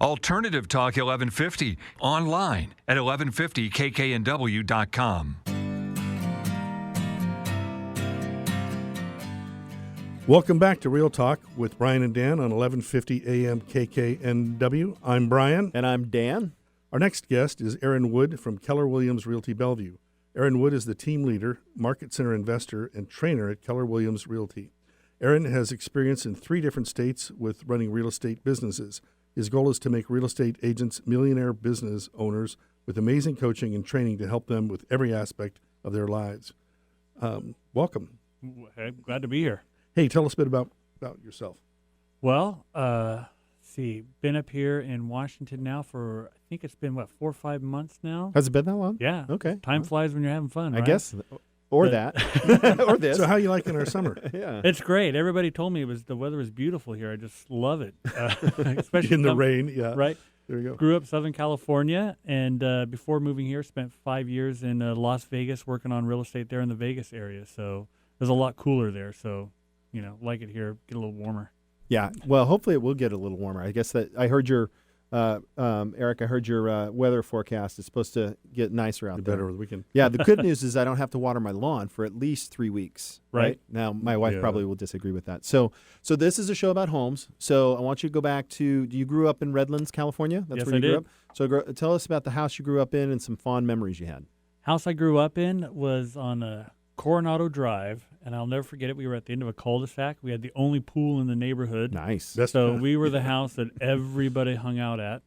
Alternative Talk 1150. Online at 1150kknw.com. Welcome back to Real Talk with Brian and Dan on 1150 AM KKNW. I'm Brian. And I'm Dan. Our next guest is Aaron Wood from Keller Williams Realty Bellevue. Aaron Wood is the team leader, market center investor, and trainer at Keller Williams Realty. Aaron has experience in 3 different states with running real estate businesses. His goal is to make real estate agents millionaire business owners with amazing coaching and training to help them with every aspect of their lives. Welcome. Hey, glad to be here. Hey, tell us a bit about yourself. Well, been up here in Washington now for, I think it's been, 4 or 5 months now? Has it been that long? Yeah. Okay. Time flies when you're having fun, right? I guess. Or that. Or this. So how you liking our summer? Yeah. It's great. Everybody told me the weather was beautiful here. I just love it. Especially in the rain, yeah. Right. There you go. Grew up Southern California, and before moving here, spent 5 years in Las Vegas working on real estate there in the Vegas area. So it was a lot cooler there. So, like it here, get a little warmer. Yeah. Well, hopefully it will get a little warmer. I guess that I heard your Eric, I heard your weather forecast is supposed to get nicer out there. Better with the weekend. Yeah, the good news is I don't have to water my lawn for at least 3 weeks. Right. Now, my wife probably will disagree with that. So this is a show about homes. So I want you to go back to, you grew up in Redlands, California? That's Yes, where you I grew did. up? So tell us about the house you grew up in and some fond memories you had. House I grew up in was on Coronado Drive, and I'll never forget it. We were at the end of a cul-de-sac. We had the only pool in the neighborhood. Nice. So we were the house that everybody hung out at.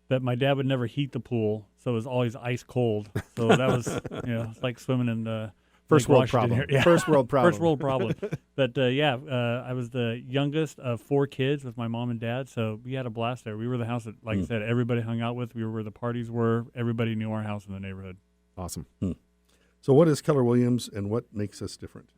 But my dad would never heat the pool, so it was always ice cold. So that was, it's like swimming in the First Lake world Washington problem. here. Yeah. First world problem. First world problem. But I was the youngest of 4 kids with my mom and dad, so we had a blast there. We were the house that, like I said, everybody hung out with. We were where the parties were. Everybody knew our house in the neighborhood. Awesome. So what is Keller Williams and what makes us different?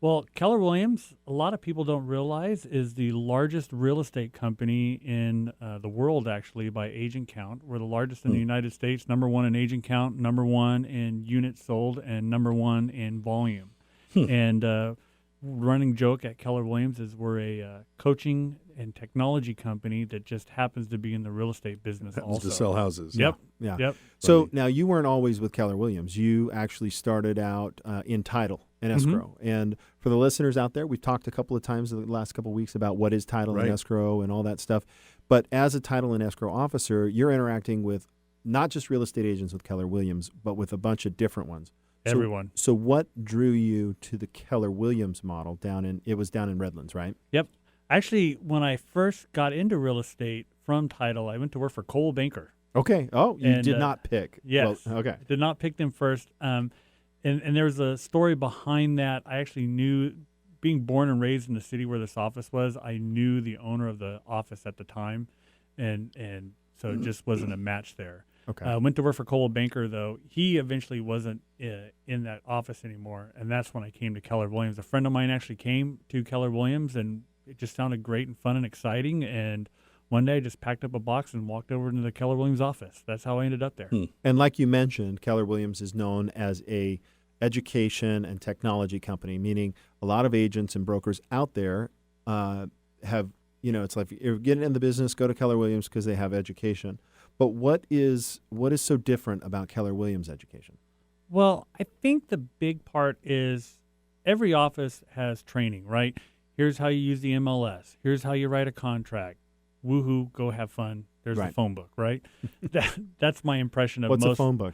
Well, Keller Williams, a lot of people don't realize, is the largest real estate company in the world, actually, by agent count. We're the largest in the United States, number 1 in agent count, number 1 in units sold, and number 1 in volume. And running joke at Keller Williams is we're a coaching and technology company that just happens to be in the real estate business Happens also. to sell houses. Yep. Yeah. Yep. So now you weren't always with Keller Williams. You actually started out in title and escrow. And for the listeners out there, we've talked a couple of times in the last couple of weeks about what is title and escrow and all that stuff. But as a title and escrow officer, you're interacting with not just real estate agents with Keller Williams, but with a bunch of different ones. Everyone. So what drew you to the Keller Williams model down in Redlands, right? Yep. Actually, when I first got into real estate from title, I went to work for Cole Banker. Okay. Oh, you did not pick. Yes. Well, okay. Did not pick them first. And there's a story behind that. I actually knew, being born and raised in the city where this office was, I knew the owner of the office at the time. And so it just wasn't a match there. Okay. Went to work for Cole Banker, though. He eventually wasn't in that office anymore. And that's when I came to Keller Williams. A friend of mine actually came to Keller Williams, and it just sounded great and fun and exciting. And one day I just packed up a box and walked over into the Keller Williams office. That's how I ended up there. And like you mentioned, Keller Williams is known as a education and technology company, meaning a lot of agents and brokers out there have, it's like if you're getting in the business, go to Keller Williams because they have education. But what is so different about Keller Williams education? Well, I think the big part is every office has training, right? Here's how you use the MLS. Here's how you write a contract. Woohoo, go have fun. There's the phone book, right? That's my impression of What's most. a phone book?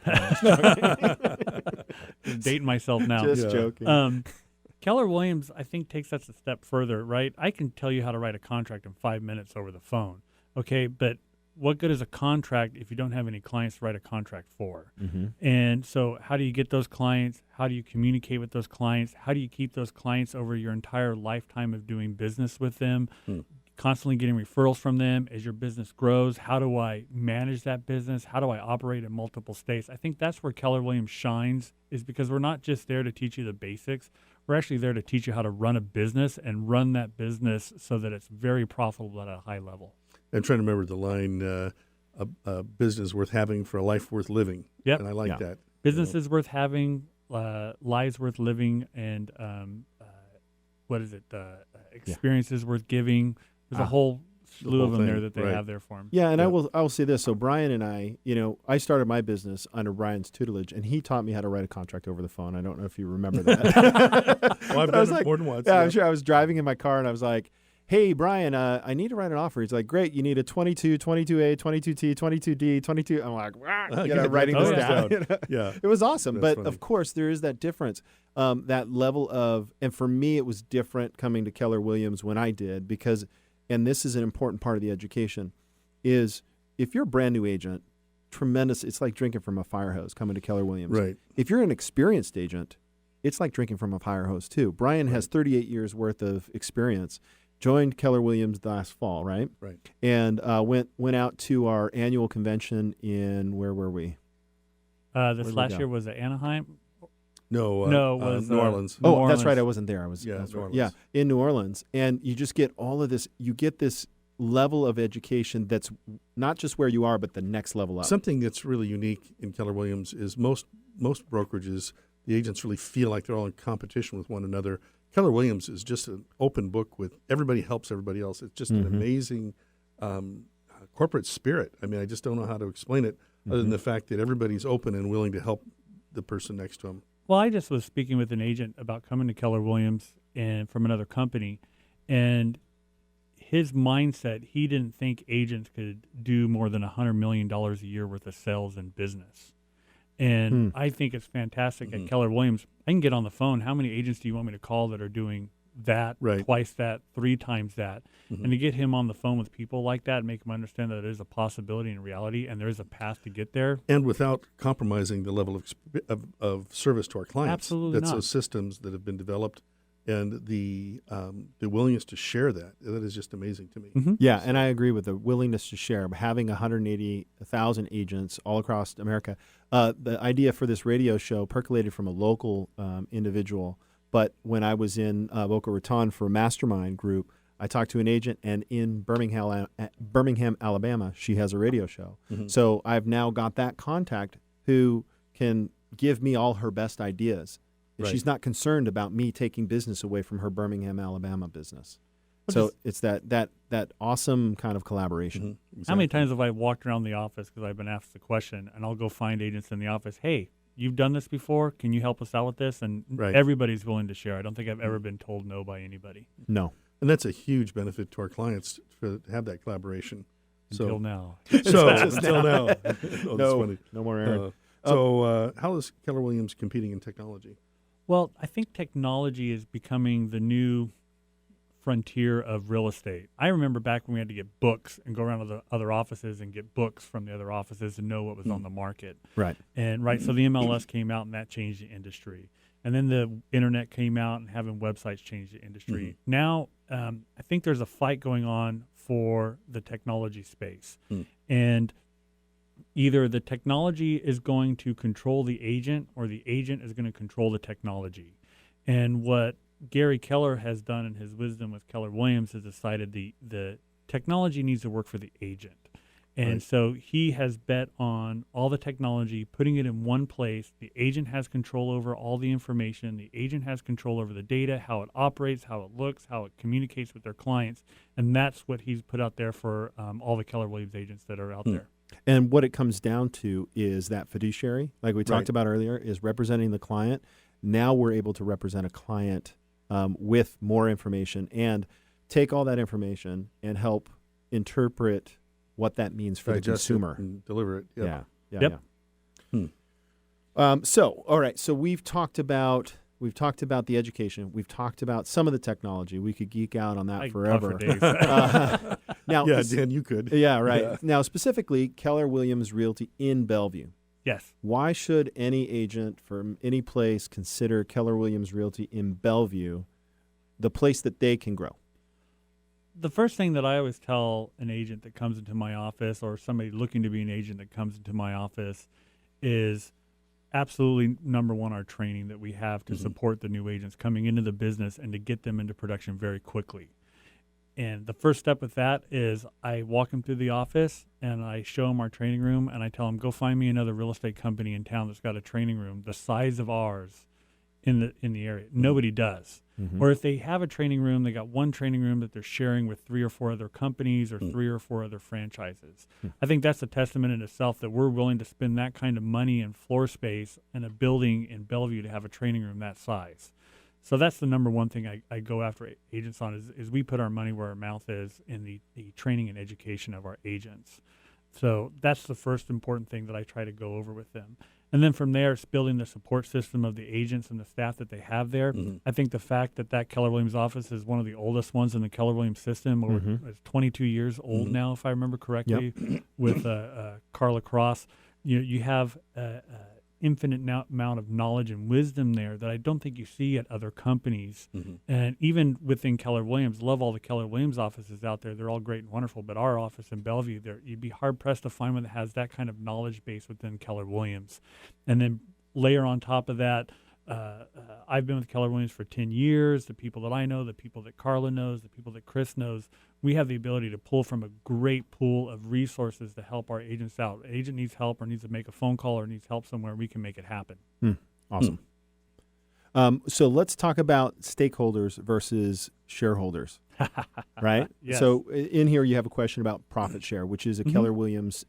Dating myself now. Just joking. Keller Williams, I think, takes that a step further, right? I can tell you how to write a contract in 5 minutes over the phone, okay? But what good is a contract if you don't have any clients to write a contract for? And so how do you get those clients? How do you communicate with those clients? How do you keep those clients over your entire lifetime of doing business with them? Constantly getting referrals from them as your business grows. How do I manage that business? How do I operate in multiple states? I think that's where Keller Williams shines, is because we're not just there to teach you the basics. We're actually there to teach you how to run a business and run that business so that it's very profitable at a high level. I'm trying to remember the line, a business worth having for a life worth living. Yep. And I like that. Business is worth having, lives worth living, and experiences worth giving. There's a whole slew of them thing, there that they right. have there for them. Yeah, and Yeah. I will say this. So Brian and I, I started my business under Brian's tutelage, and he taught me how to write a contract over the phone. I don't know if you remember that. Well, I've done it more than once. Yeah, I'm sure. I was driving in my car, and I was like, hey, Brian, I need to write an offer. He's like, great, you need a 22, 22A, 22T, 22D, 22. I'm like, writing this down. Yeah. It was awesome. That's But funny. of course, there is that difference. That level of, and for me, it was different coming to Keller Williams when I did because, and this is an important part of the education, is if you're a brand new agent, tremendous, it's like drinking from a fire hose coming to Keller Williams. Right. If you're an experienced agent, it's like drinking from a fire hose too. Brian has 38 years worth of experience. Joined Keller Williams last fall, right? Right. And went out to our annual convention in, where were we? This we last go? year was at Anaheim. No, No, it was New Orleans. New Oh, Orleans. that's right. I wasn't there. I was. Yeah, that's New right. Orleans. Yeah, in New Orleans, and you just get all of this. You get this level of education that's not just where you are, but the next level up. Something that's really unique in Keller Williams is most brokerages, the agents really feel like they're all in competition with one another. Keller Williams is just an open book with everybody helps everybody else. It's just an amazing corporate spirit. I mean, I just don't know how to explain it other than the fact that everybody's open and willing to help the person next to them. Well, I just was speaking with an agent about coming to Keller Williams and from another company, and his mindset, he didn't think agents could do more than $100 million a year worth of sales and business. And I think it's fantastic at Keller Williams. I can get on the phone. How many agents do you want me to call that are doing that, Right. twice that, 3 times that? And to get him on the phone with people like that and make him understand that it is a possibility and reality and there is a path to get there. And without compromising the level of service to our clients. Absolutely That's not. those systems that have been developed and the willingness to share that is just amazing to me. Yeah, and I agree with the willingness to share. Having 180,000 agents all across America. The idea for this radio show percolated from a local individual, but when I was in Boca Raton for a mastermind group, I talked to an agent, and in Birmingham, Alabama, she has a radio show. So I've now got that contact who can give me all her best ideas. And Right. she's not concerned about me taking business away from her Birmingham, Alabama business. So it's that awesome kind of collaboration. How many times have I walked around the office because I've been asked the question, and I'll go find agents in the office, hey, you've done this before. Can you help us out with this? And Right. everybody's willing to share. I don't think I've ever been told no by anybody No. And that's a huge benefit to our clients to have that collaboration. until now. Until now. Oh, that's funny. No more Aaron. How is Keller Williams competing in technology? Well, I think technology is becoming the new frontier of real estate. I remember back when we had to get books and go around to the other offices and get books from the other offices and know what was on the market. Right. And so the MLS came out and that changed the industry. And then the internet came out and having websites changed the industry. Now, I think there's a fight going on for the technology space. And either the technology is going to control the agent or the agent is going to control the technology. And what Gary Keller has done in his wisdom with Keller Williams has decided the technology needs to work for the agent. And so he has bet on all the technology, putting it in one place. The agent has control over all the information. The agent has control over the data, how it operates, how it looks, how it communicates with their clients. And that's what he's put out there for all the Keller Williams agents that are out there. And what it comes down to is that fiduciary, like we talked about earlier, is representing the client. Now we're able to represent a client with more information and take all that information and help interpret what that means for the Digest it consumer. and deliver it. Yep. So, all right. So we've talked about the education. We've talked about some of the technology. We could geek out on that I could forever. talk for days. Now, Yeah, Dan, you could. yeah, right. Yeah. Now, specifically, Keller Williams Realty in Bellevue. Yes. Why should any agent from any place consider Keller Williams Realty in Bellevue the place that they can grow? The first thing that I always tell an agent that comes into my office or somebody looking to be an agent that comes into my office is absolutely number one, our training that we have to support the new agents coming into the business and to get them into production very quickly. And the first step with that is I walk them through the office and I show them our training room and I tell them, go find me another real estate company in town that's got a training room the size of ours in the area. Nobody does. Or if they have a training room, they got one training room that they're sharing with 3 or 4 other companies or 3 or 4 other franchises. I think that's a testament in itself that we're willing to spend that kind of money and floor space in a building in Bellevue to have a training room that size. So that's the number one thing I go after agents on is we put our money where our mouth is in the training and education of our agents. So that's the first important thing that I try to go over with them. And then from there, it's building the support system of the agents and the staff that they have there. I think the fact that Keller Williams office is one of the oldest ones in the Keller Williams system, or it's 22 years old now, if I remember correctly, with Carla Cross, you have infinite amount of knowledge and wisdom there that I don't think you see at other companies. And even within Keller Williams, love all the Keller Williams offices out there. They're all great and wonderful, but our office in Bellevue, you'd be hard-pressed to find one that has that kind of knowledge base within Keller Williams. And then layer on top of that, I've been with Keller Williams for 10 years. The people that I know, the people that Carla knows, the people that Chris knows, we have the ability to pull from a great pool of resources to help our agents out. An agent needs help or needs to make a phone call or needs help somewhere, we can make it happen. Awesome. So let's talk about stakeholders versus shareholders, right? Yes. So in here you have a question about profit share, which is a Keller Williams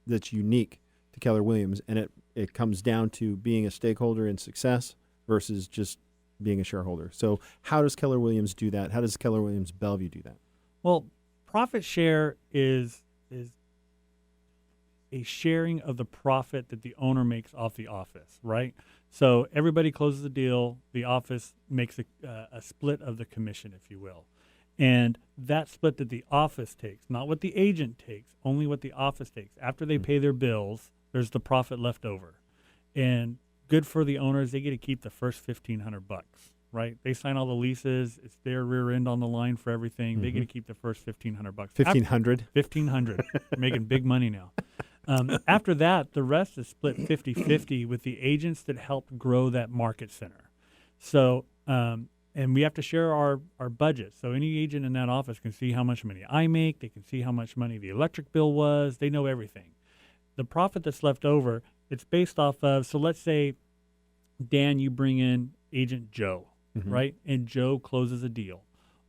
that's unique to Keller Williams, and it comes down to being a stakeholder in success versus just being a shareholder. So how does Keller Williams do that? How does Keller Williams Bellevue do that? Well, profit share is a sharing of the profit that the owner makes off the office, right? So everybody closes the deal. The office makes a split of the commission, if you will. And that split that the office takes, not what the agent takes, only what the office takes. After they pay their bills, there's the profit left over. And good for the owners, they get to keep the first $1,500, right? They sign all the leases. It's their rear end on the line for everything. They get to keep the first $1,500. $1,500, making big money now. After that, the rest is split 50-50 with the agents that helped grow that market center. So, and we have to share our budget. So any agent in that office can see how much money I make. They can see how much money the electric bill was. They know everything. The profit that's left over, it's based off of, so let's say, Dan, you bring in agent Joe, right? And Joe closes a deal.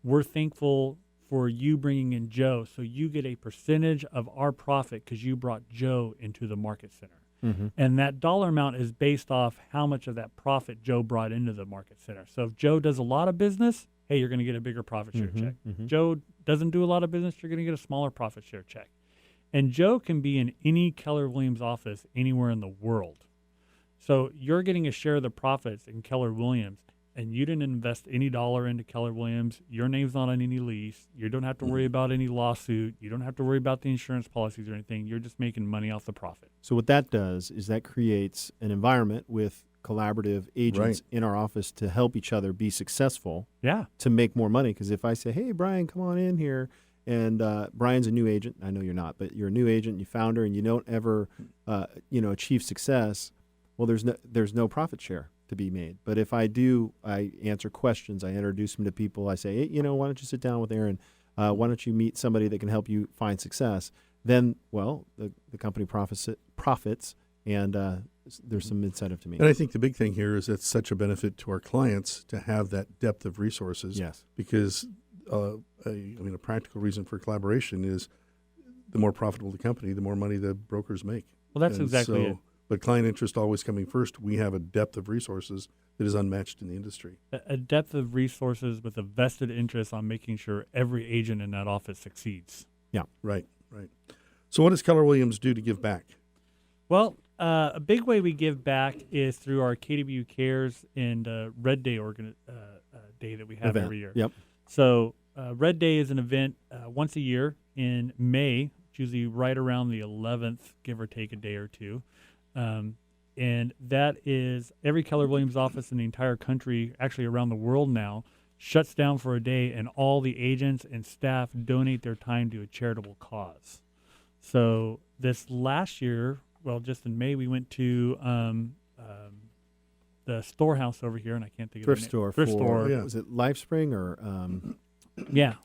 We're thankful for you bringing in Joe, so you get a percentage of our profit because you brought Joe into the market center. And that dollar amount is based off how much of that profit Joe brought into the market center. So if Joe does a lot of business, hey, you're going to get a bigger profit share check. Joe doesn't do a lot of business, you're going to get a smaller profit share check. And Joe can be in any Keller Williams office anywhere in the world. So you're getting a share of the profits in Keller Williams, and you didn't invest any dollar into Keller Williams. Your name's not on any lease. You don't have to worry about any lawsuit. You don't have to worry about the insurance policies or anything. You're just making money off the profit. So what that does is that creates an environment with collaborative agents in our office to help each other be successful, to make more money. Because if I say, hey, Brian, come on in here, and Brian's a new agent. I know you're not, but you're a new agent, you founder, and you don't ever achieve success, well, there's no profit share to be made. But if I do, I answer questions, I introduce them to people, I say, hey, why don't you sit down with Aaron? Why don't you meet somebody that can help you find success? Then, well, the company profits, and there's some incentive to me. And I think the big thing here is it's such a benefit to our clients to have that depth of resources. Yes. Because a practical reason for collaboration is the more profitable the company, the more money the brokers make. Well, that's exactly it. But client interest always coming first. We have a depth of resources that is unmatched in the industry. A depth of resources with a vested interest on making sure every agent in that office succeeds. Yeah. Right. So what does Keller Williams do to give back? Well, a big way we give back is through our KW Cares and Red Day day that we have every year. Yep. So Red Day is an event once a year in May. It's usually right around the 11th, give or take a day or two. And that is every Keller Williams office in the entire country, actually around the world now, shuts down for a day, and all the agents and staff donate their time to a charitable cause. So this last year, well, just in May, we went to the storehouse over here, and I can't think of the name. Thrift store. Yeah. Was it LifeSpring or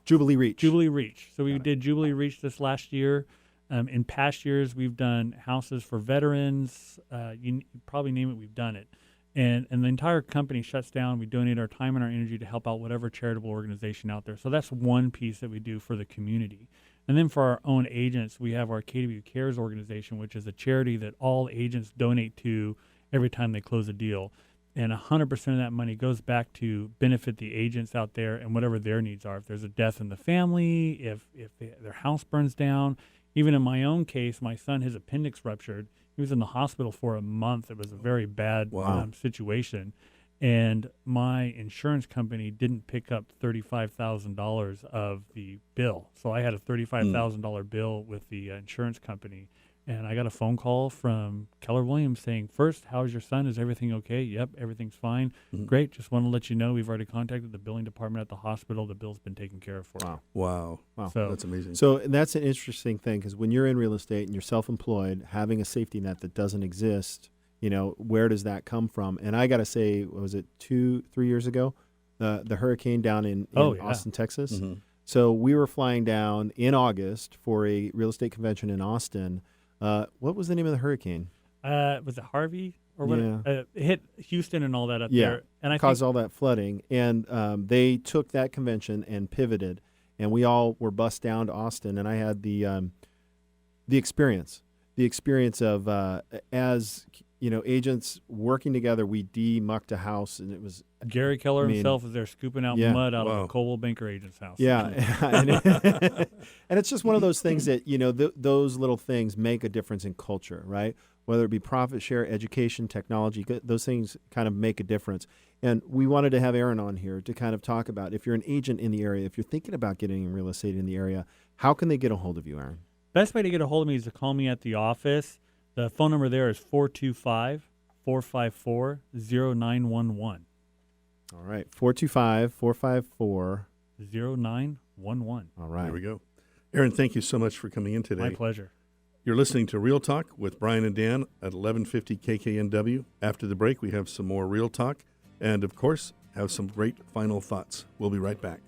Jubilee Reach? Jubilee Reach. So we did Jubilee Reach this last year. In past years, we've done houses for veterans. You probably name it, we've done it. And the entire company shuts down. We donate our time and our energy to help out whatever charitable organization out there. So that's one piece that we do for the community. And then for our own agents, we have our KW Cares organization, which is a charity that all agents donate to every time they close a deal. And 100% of that money goes back to benefit the agents out there and whatever their needs are. If there's a death in the family, if their house burns down. Even in my own case, my son, his appendix ruptured. He was in the hospital for a month. It was a very bad situation. And my insurance company didn't pick up $35,000 of the bill. So I had a $35,000 bill with the insurance company. And I got a phone call from Keller Williams saying, first, how's your son? Is everything okay? Yep, everything's fine. Great. Just want to let you know we've already contacted the billing department at the hospital. The bill's been taken care of for you. Wow. So, that's amazing. So that's an interesting thing, because when you're in real estate and you're self-employed, having a safety net that doesn't exist, where does that come from? And I got to say, was it 2-3 years ago, the hurricane down in Austin, Texas? Mm-hmm. So we were flying down in August for a real estate convention in Austin. What was the name of the hurricane? Was it Harvey or what? Yeah. It hit Houston and all that up there, and I caused all that flooding. And they took that convention and pivoted, and we all were bussed down to Austin. And I had the experience of as agents working together, we demucked a house, and it was Gary Keller himself was there scooping out mud out of a Coldwell Banker agent's house. Yeah, and it's just one of those things that those little things make a difference in culture, right? Whether it be profit share, education, technology, those things kind of make a difference. And we wanted to have Aaron on here to kind of talk about, if you're an agent in the area, if you're thinking about getting in real estate in the area, how can they get a hold of you, Aaron? Best way to get a hold of me is to call me at the office. The phone number there is 425-454-0911. All right, 425-454-0911. All right. There we go. Aaron, thank you so much for coming in today. My pleasure. You're listening to Real Talk with Brian and Dan at 1150 KKNW. After the break, we have some more Real Talk and, of course, have some great final thoughts. We'll be right back.